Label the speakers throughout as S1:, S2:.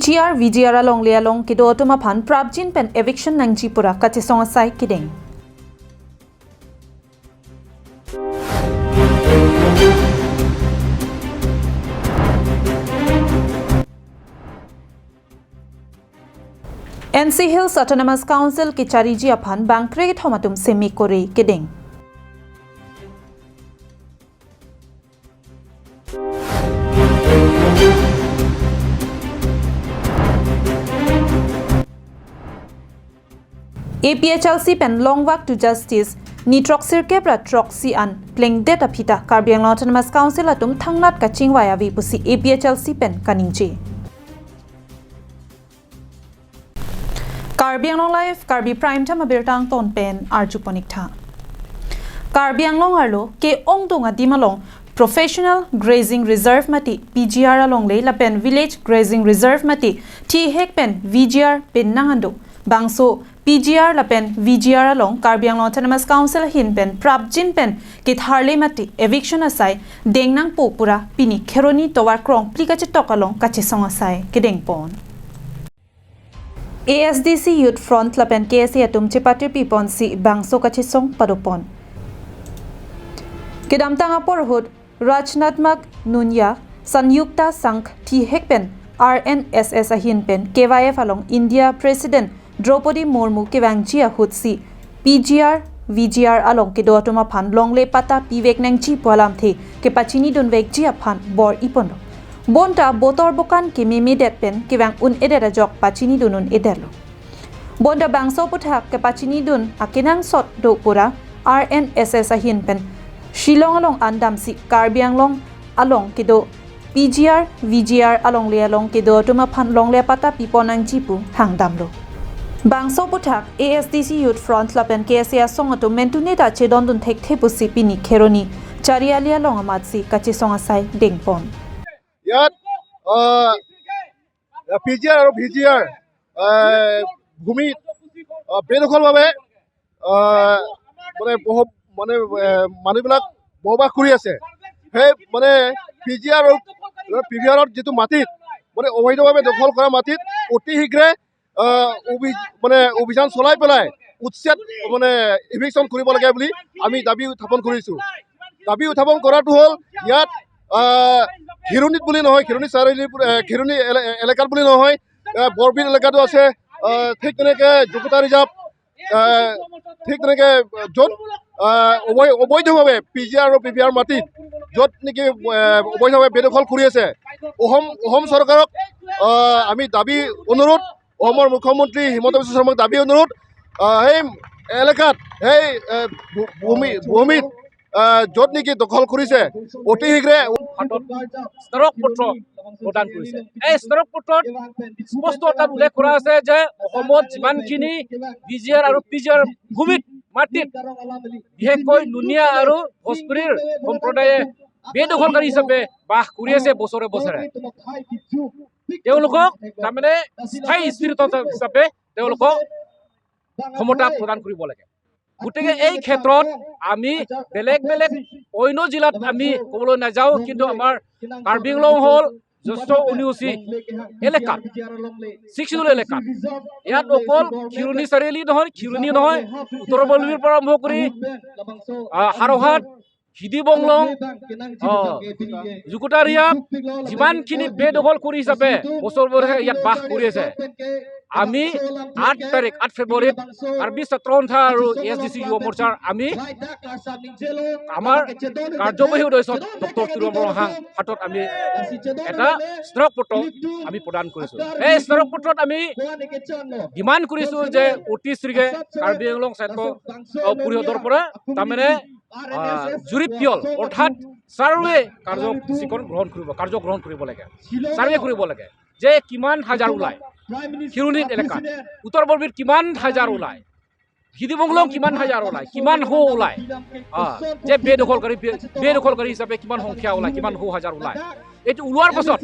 S1: PGR VGR along le along kido otoma phan prabjin pen eviction nangji pura kache songa sai kideng NC Hills Autonomous Council ki chariji aphan bankre ki thomatum semi kore kideng APHLC pen long walk to justice nitroxir kebra troxy an pleng data phita Karbi Anglong Autonomous Council atum thangnat kaching waya vi pusi APHLC pen kaningji Karbi Anglong Live Karbi Prime Time abirtang ton pen arjuponik tha Karbi Anglong arlo ke ongdonga dimalong Professional Grazing Reserve mati PGR along le la pen Village Grazing Reserve mati T hek pen VGR pen nangando bangso PGR la pen VGR along Karbi Anglong Autonomous Council hin pen prabjin pen kit harle mati eviction asai dengnang po pura pini kheroni towar krong plikache tokalong kache song asai kedeng pon ASDC Youth Front la pen KSA atum chepatir pipon si bangso kache song padopon kedamtang aporhut rajnatmak nunya sanyukta sank thi hekpen RNSS ahin pen KYF along India President Draupadi Murmu ke wangchia hutsi PGR VGR along ke dotoma phan longle pata pivek nangchi polam the ke pachini don vekji aphan bor ipondo bonta botor bokan ke meme det pen ke wang un edera jok pachini dunun ederlo bonda bangso puthak ke pachini dun akenang sot do pura RNSS ahin pen Shillong along andam si Karbi Anglong along ke do PGR VGR along le along ke dotoma phan longle pata piponang jipu hangdamlo Bangso puthak ASDC Youth Front la pen KSA songato mentune ta chedon dun thek the pusi pini kheroni charialia longa matsi kache songa sai dengpon
S2: yat PGR আৰু VGR ভূমি বেদখল ভাবে মানে মানুহবিলাক বহবাস কৰি আছে সেই মানে PGR আৰু PVR যেটো মাটিত মানে অবৈধভাৱে দখল কৰা মাটিত অতি শীঘ্ৰে মানে অভিযান চলাই পেলাই উচ্ছেদ মানে ইভিকশন কৰিব লাগে বুলি আমি দাবী উত্থাপন কৰিছো দাবী উত্থাপন কৰাটো হল ইয়াত ঘিৰণিত বুলি নহয় ঘিৰণি চাৰিআলি ঘিৰণি এলেকাত বুলি নহয় বৰবিল এলেকাটো আছে ঠিক তেনেকে জুকুতা ৰিজাৰ্ভ ঠিক তেনেকে য'ত অবৈধভাৱে PGR আৰু PVR মাটিত য'ত নেকি অবৈধভাৱে বেদখল কৰি আছে অসম চৰকাৰক আমি দাবী অনুৰোধ অসমৰ মুখ্যমন্ত্ৰী হিমন্ত বিশ্ব শৰ্মাক দাবী অনুৰোধ সেই এলেকাত সেই ভূমিত য'ত নেকি দখল কৰিছে অতি শীঘ্ৰে
S3: স্মাৰক পত্ৰ প্ৰদান কৰিছে এই স্মাৰক পত্ৰত স্পষ্ট এটা উল্লেখ কৰা আছে যে অসমত যিমানখিনি VGR আৰু PGR ভূমিত মাটিত বিশেষকৈ নুনিয়া আৰু ভোজপুৰীৰ সম্প্ৰদায়ে বেদখলকাৰী হিচাপে বাস কৰি আছে বছৰে বছৰে তেওঁলোকক তাৰমানে স্থায়ী স্থিৰতা হিচাপে তেওঁলোকক ক্ষমতা প্ৰদান কৰিব লাগে গতিকে এই ক্ষেত্ৰত আমি বেলেগ বেলেগ অন্য জিলাত আমি ক'বলৈ নাযাওঁ কিন্তু আমাৰ কাৰ্বি আংলং হ'ল জ্যেষ্ঠ উনিউচি এলেকা শিক্ষিত এলেকা ইয়াত অকল খিৰণি চাৰিআলি নহয় খিৰণি নহয় উত্তৰ বলবীৰ পৰা আৰম্ভ কৰি হাৰহাট হিদিবংলং জুকুটাৰিয়া যিমানখিনি বেদখল কৰি হিচাপে বছৰ বছৰে ইয়াত বাস কৰি আছে আমি 8 ফেব্ৰুৱাৰীত কাৰ্বি ছাত্ৰ সন্থা আৰু ASDC যুৱ মৰ্চাৰ আমি আমাৰ কাৰ্যবাহী উদ্দেশ্যত ডক্টৰ তিৰুৱৰহাং হাতত আমি এটা স্মাৰক পত্ৰ আমি প্ৰদান কৰিছোঁ এই স্মাৰক পত্ৰত আমি ডিমাণ্ড কৰিছোঁ যে অতি শীঘ্ৰে কাৰ্বি আংলং ছাত্ৰ পৰিষদৰ পৰা তাৰমানে জুৰিপিয়ল অৰ্থাৎ সাৰ্ভে কাৰ্য গ্ৰহণ কৰিব লাগে সাৰ্ভে কৰিব লাগে যে কিমান হাজাৰ ওলায় খিৰণিত এলেকাত উত্তৰ বলবীৰ কিমান হাজাৰ ওলায় হিদিবংলং কিমান হাজাৰ ওলায় কিমান হো ওলায় যে বেদখলকাৰী হিচাপে কিমান সংখ্যা ওলায় কিমান হো হাজাৰ ওলায় এইটো ওলোৱাৰ পাছত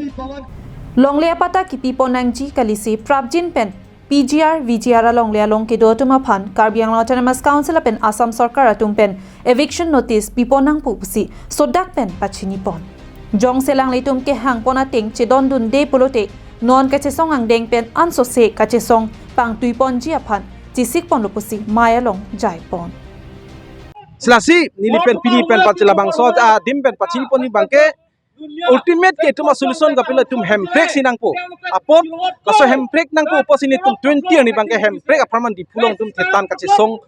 S1: লংলেপাতা কিপি পনাংজি কালিসি প্ৰাবজিন PAN PGR VGR along le along ke do tuma phan Karbi Anglong Autonomous Council pen Assam Sarkar atum pen eviction notice piponang pusi sodak pen pachini pon jong selang leitum ke hang pona teng che don dun de polote non ka che song ang deng pen an so se ka che song pang tui pon ji aphan chi sik pon lo pusi maya long jai pon
S4: selasi nili pen pini pen pachila bangso dim pen pachini poni bangke ultimate ke tuma solution kapila tum hemprek sinang po apot kaso hemprek nang po posini tum 20 ni bangke hemprek apraman di pulong tum thetan ka che song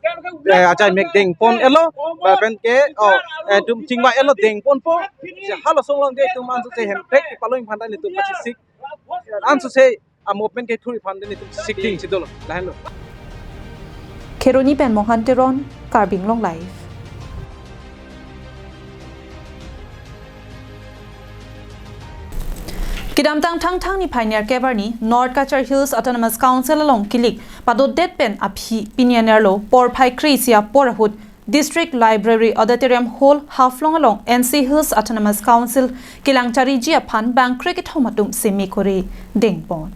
S4: ajai mek deng pon elo pen ke tum chingwa elo deng pon po halo song long de tum an se hemprek palong phanda ni tum pachi sik an se a movement ke thuri phanda ni tum sik ding sidolo lahen lo
S1: Kheroni pen mohan teron Karbing long life Kidam tang ni pioneer kebarni North Kachar Hills Autonomous Council along kilik padot det pen aphi pioneer lo por phai krisia porahut District Library Auditorium Hall Haflong along NC Hills Autonomous Council kilangchari ji aphan bank cricket homatum semi kore dengpon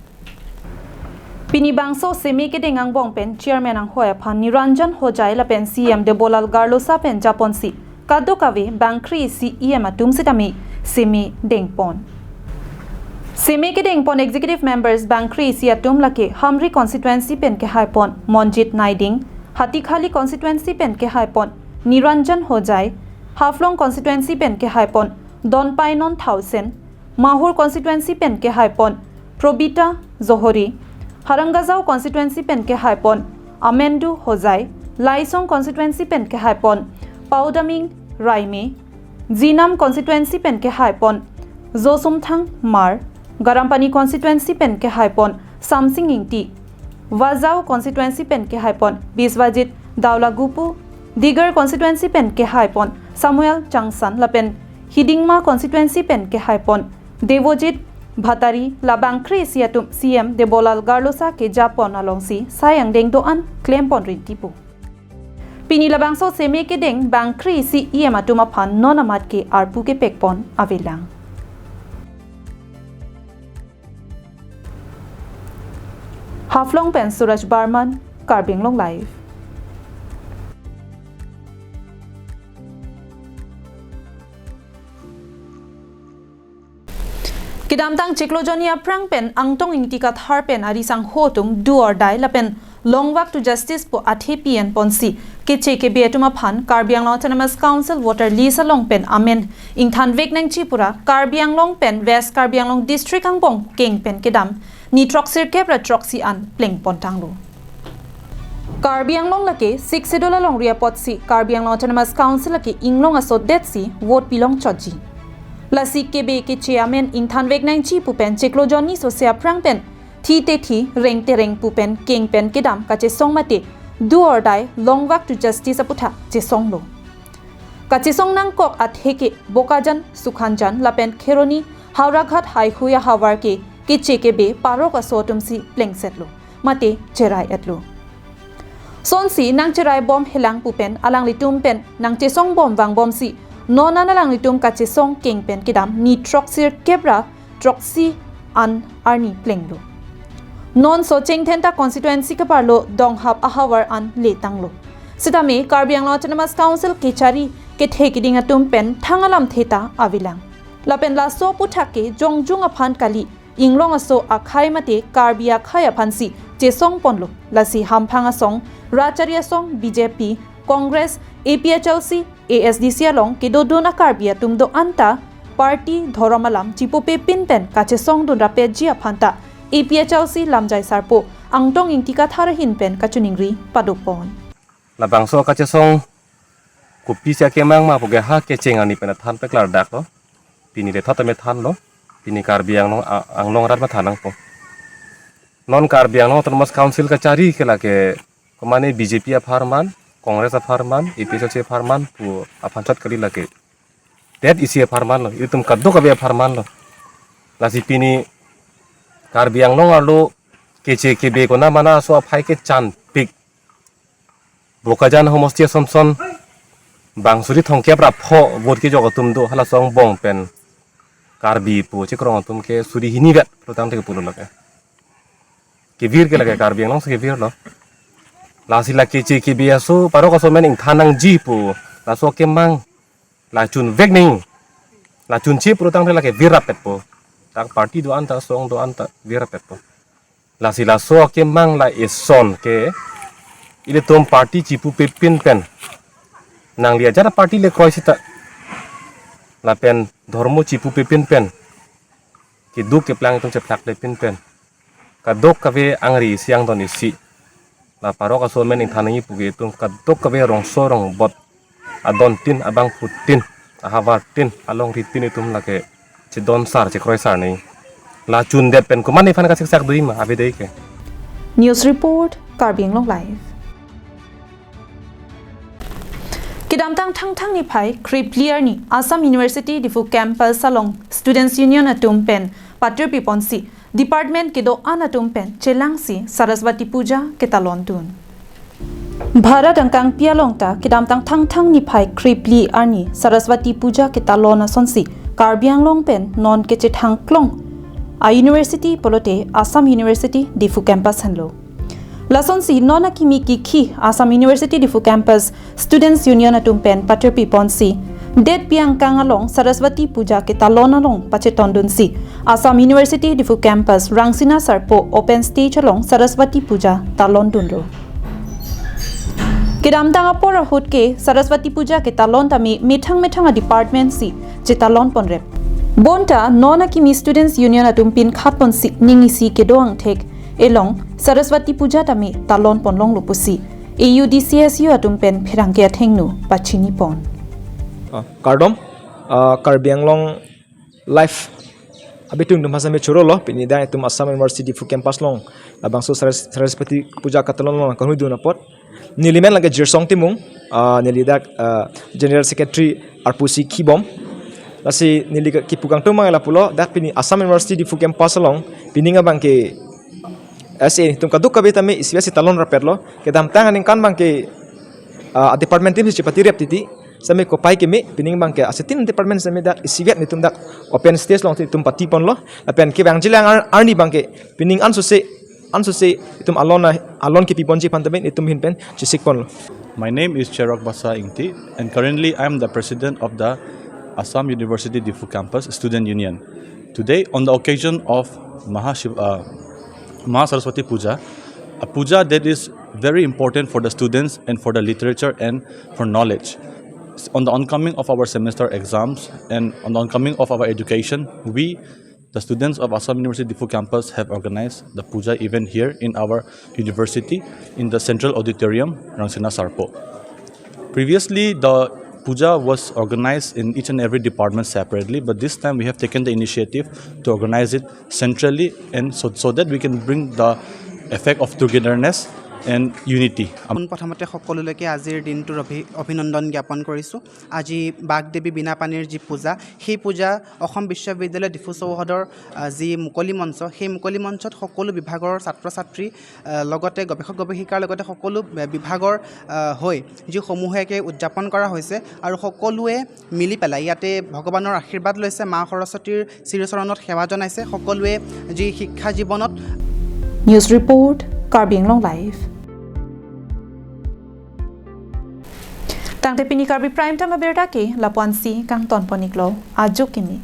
S1: Pini bangso semi ke dengang bong pen chairman ang hoya phan Niranjan Hojai la pen CM de Bolal Garlosa pen Japonsi kadokave bank kri CEM atum sitami semi dengpon Semi ke dengpon executive members bank kri siatum lake Hamri constituency pen ke haipon Monjit Naiding Hatikhali constituency pen ke haipon Niranjan Hojai Haflong constituency pen ke haipon Donpainon 1000 Mahur constituency pen ke haipon Probita Zohori Harangazao constituency pen ke haipon Amendu Hojai Laisong constituency pen ke haipon Paudaming Raime Zinam constituency pen ke haipon Zosumthang Mar Garampani constituency pen ke haipon Samsing Ingti Wazao constituency pen ke haipon Biswajit Daulagupu Digar constituency pen ke haipon Samuel Changsan lapen Hidingma constituency pen ke haipon Devojit Bhatari Labangkri siatum CM de Bolal Garlosa ke Japon alongsi sayang deng doan claim pon rintipu Pini labangso seme ke deng bangkri si atuma phan nonamat ke arpu ke pekpon avelang Haflong pen Suraj Barman Karbing long live Kidamtang Chiklojonia prang pen angtong ingtikat harpen arisang hotum do or die lapen long walk to justice po athipian ponsi kiche ke betuma phan Karbiang Autonomous Council water lease along pen amen ingthan veknang chipura Karbiang long pen West Karbiang long district angbong king pen kedam ni troxir kebra troxi an pleng pontanglo Karbiang long lake 6 dola long ria potsi Karbiang Autonomous Council lake inglong asot detsi vote pilong choji Lasi kebe ke chairman ingthan veknang chi pupen Chiklojoni so sia prang pen thi te thi reng te reng pupen king pen kedam ka che song mate do or die long walk to justice aputha che song lo ka che song nang kok at heke bokajan sukhanjan lapen kheroni hauraghat hai huya hawar ke che kebe parok asotum si pleng setlo mate cherai atlo sonsi nang cherai bom helang pupen alang litum pen nang che song bom wang bom si nona na lang litum ka che song king pen kedam ni troxir kebra troxi an arni plenglo non so chengthenta constituency ka parlo donghap ahawar an letanglo sidame Karbiang Autonomous Council kechari ke thekiding atum pen thangalam theta avilang lapen la so puthake jongjung aphan kali inglong aso akhai mate Karbia khaya phansi che song ponlo lasi hamphanga song racharia song BJP Congress APHLC ASDC along kedodona Karbia tumdo anta party dhoramalam chipope pinten kache song dun rape jia phanta APHLC lamjai sarpo angtong ingtika tharahin pen kachuningri padopon
S3: la bangso kache song kupi sia kemang ma poge ha ke chengani pen than pe klar dak lo pini le thotame than lo pini Karbiang no anglong rat ma thanang po non Karbiang no Autonomous Council ka chari kela ke komane BJP a farman Congress a farman APHLC farman pu aphanchat kali lake that isi a farman lo itum kaddo ka be farman lo lasi pini Karbiang no alo keche kebe kona mana so phai ke chan pik bokajan homostia somson bangsuri thongke pra pho bot ke jogotum do hala song bong pen Karbi pu chikrong tum ke suri hini gat protang te pulo lake ke vir ke lake Karbiang no ke vir lo lasi la keche kebe aso paro ko so men ing thanang ji pu la so ke mang la chun vekning la chun chi protang te lake vir rapet po
S5: tak parti do anta song do anta vera petto la sila so ke mang la eson ke ile tom parti chipu pepin pen nang lia jara parti le koi sita la pen dhormo chipu pepin pen ki duk ke plang tum cheplak le pin pen ka dok ka ve angri siang don isi la paro ka so men in thanangi puge tum ka dok ka ve rong so rong bot adon tin abang putin ahavar tin along ritin itum la ke che don sar che kroi sar nei la chun det pen ko mani phan ka sak dui ma ave dei ke
S1: News report Karbi Anglong live Kidamtang thang ni phai Kriplear ni Assam University difu campus along Students Union atum pen Patir Piponsi Department kido anatum pen Chelangsi Saraswati Puja ketalon tun Bharat angkang pialongta kidamtang thang ni phai Kripli arni Saraswati Puja ketalon asonsi Karbi Anglong pen non keche thangklong a University polote Assam University difu campus hanlo Lason si nona kimi ki Assam University difu campus Students Union atum pen Patir Piponsi Det piang kang along Saraswati Puja ke talon along Pachetondun si Assam University difu campus Rangsina Sarpo open stage along Saraswati Puja talon dunro Kidamtang apora hut ke Saraswati Puja ke talon tami mithang department si je talon ponrep Bonta nona kimi Students Union atum pin khatpon si ningi si ke doang thek elong Saraswati Puja tami talon ponlong lupusi AUDCSU atum pen phirangkia thengnu pachini pon
S6: Kardom Karbi Anglong life abitung dum hasame churo lo pinida itum Assam University fu campus long labangso Saraswati Puja katalon long kanhui duna pot nilimen lage jirsong timung nilidak General Secretary Arpusi Kibom lasi nilika kipukang tumang la pulo dak pini Assam University fu campus long pininga bangke ase tum kaduk kabeta me iswasi talon rapetlo kedam tangan kan bangke department tim chipati rep titi same ko pai ke me pining bangke asetin department same dak isivet ni tum dak open stage long tum pati pon lo apen ke bang jilang arni bangke pining ansu se tum alon ke pipon ji pantamen itum hin pen chisik pon lo.
S7: My name is Cherok Basa Ingti and currently I am the president of the Assam University Difu Campus Student Union. Today on the occasion of Mahasaraswati Puja, a puja that is very important for the students and for the literature and for knowledge. On the oncoming of our semester exams and on the oncoming of our education, we, the students of Assam University Difu Campus, have organized the puja event here in our university in the Central Auditorium, Rangsina Sarpo. Previously, the puja was organized in each and every department separately, but this time we have taken the initiative to organize it centrally and so that we can bring the effect of togetherness and unity.
S8: প্ৰথমতে সকলোলৈকে আজিৰ দিনটোৰ অভিনন্দন জ্ঞাপন কৰিছোঁ আজি বাগদেৱী বিনা পানীৰ যি পূজা সেই পূজা অসম বিশ্ববিদ্যালয় ডিফু চৌহদৰ যি মুকলি মঞ্চ সেই মুকলি মঞ্চত সকলো বিভাগৰ ছাত্ৰ ছাত্ৰী লগতে গৱেষক গৱেষিকাৰ লগতে সকলো বিভাগৰ হৈ যি সমূহীয়াকৈ উদযাপন কৰা হৈছে আৰু সকলোৱে মিলি পেলাই ইয়াতে ভগৱানৰ আশীৰ্বাদ লৈছে মা সৰস্বতীৰ শ্ৰীচৰণত সেৱা জনাইছে সকলোৱে যি শিক্ষা জীৱনত
S1: News report Karbi Anglong live Tangte pini Karbi prime time aberta ke lapuansi kang ton poniklo ajuk kini